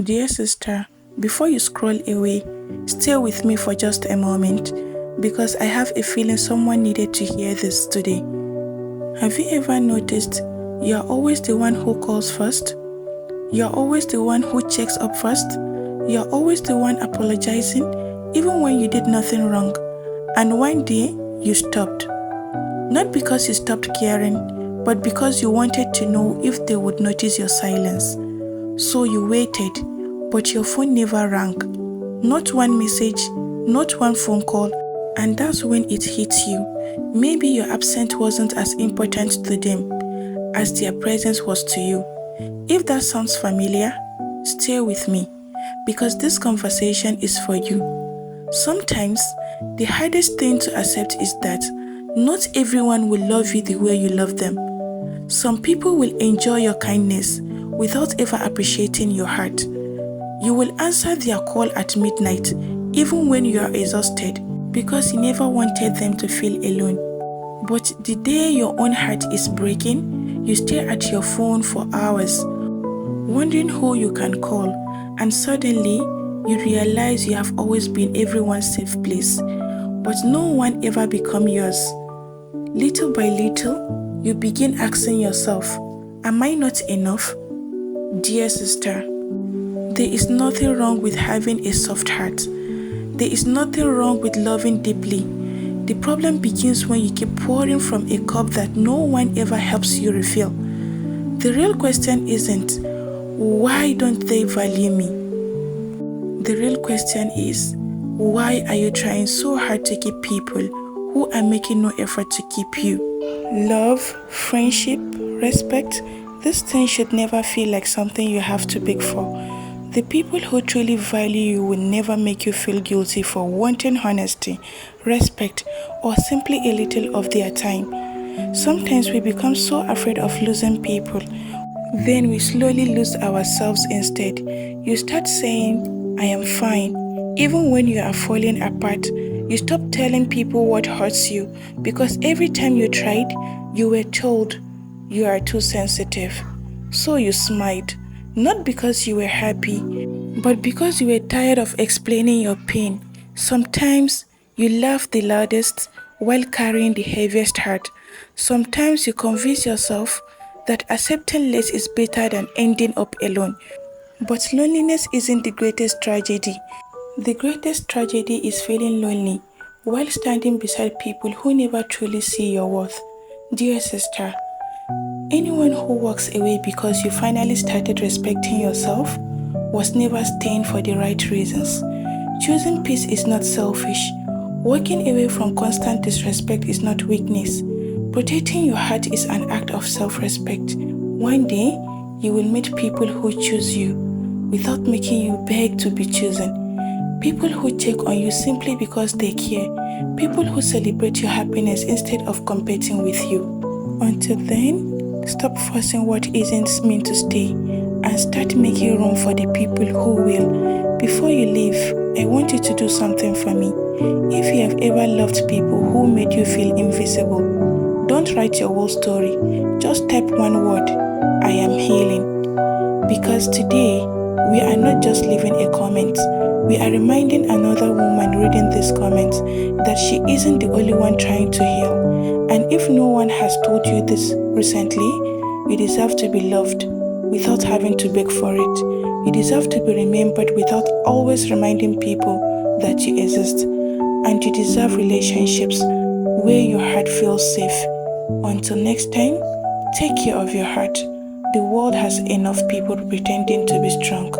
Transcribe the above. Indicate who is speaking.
Speaker 1: Dear sister, before you scroll away, stay with me for just a moment because I have a feeling someone needed to hear this today. Have you ever noticed you're always the one who calls first? You're always the one who checks up first? You're always the one apologizing even when you did nothing wrong. And one day, you stopped. Not because you stopped caring, but because you wanted to know if they would notice your silence. So you waited, but your phone never rang. Not one message, not one phone call, and that's when it hits you. Maybe your absence wasn't as important to them as their presence was to you. If that sounds familiar, stay with me, because this conversation is for you. Sometimes, the hardest thing to accept is that not everyone will love you the way you love them. Some people will enjoy your kindness without ever appreciating your heart. You will answer their call at midnight, even when you are exhausted, because you never wanted them to feel alone. But the day your own heart is breaking, you stare at your phone for hours, wondering who you can call, and suddenly you realize you have always been everyone's safe place, but no one ever become yours. Little by little, you begin asking yourself, am I not enough? Dear sister, there is nothing wrong with having a soft heart. There is nothing wrong with loving deeply. The problem begins when you keep pouring from a cup that no one ever helps you refill. The real question isn't, why don't they value me? The real question is, why are you trying so hard to keep people who are making no effort to keep you? Love, friendship, respect, these things should never feel like something you have to beg for. The people who truly value you will never make you feel guilty for wanting honesty, respect, or simply a little of their time. Sometimes we become so afraid of losing people, then we slowly lose ourselves instead. You start saying, I am fine, even when you are falling apart. You stop telling people what hurts you because every time you tried, you were told you are too sensitive. So you smiled, not because you were happy, but because you were tired of explaining your pain. Sometimes you laugh the loudest while carrying the heaviest heart. Sometimes you convince yourself that accepting less is better than ending up alone. But loneliness isn't the greatest tragedy. The greatest tragedy is feeling lonely while standing beside people who never truly see your worth. Dear sister, anyone who walks away because you finally started respecting yourself was never staying for the right reasons. Choosing peace is not selfish. Walking away from constant disrespect is not weakness. Protecting your heart is an act of self-respect. One day, you will meet people who choose you without making you beg to be chosen. People who check on you simply because they care. People who celebrate your happiness instead of competing with you. Until then, stop forcing what isn't meant to stay and start making room for the people who will. Before you leave, I want you to do something for me. If you have ever loved people who made you feel invisible, don't write your whole story. Just type one word, I am healing. Because today, we are not just leaving a comment. We are reminding another woman reading this comment that she isn't the only one trying to heal. And if no one has told you this recently, you deserve to be loved without having to beg for it. You deserve to be remembered without always reminding people that you exist. And you deserve relationships where your heart feels safe. Until next time, take care of your heart. The world has enough people pretending to be strong.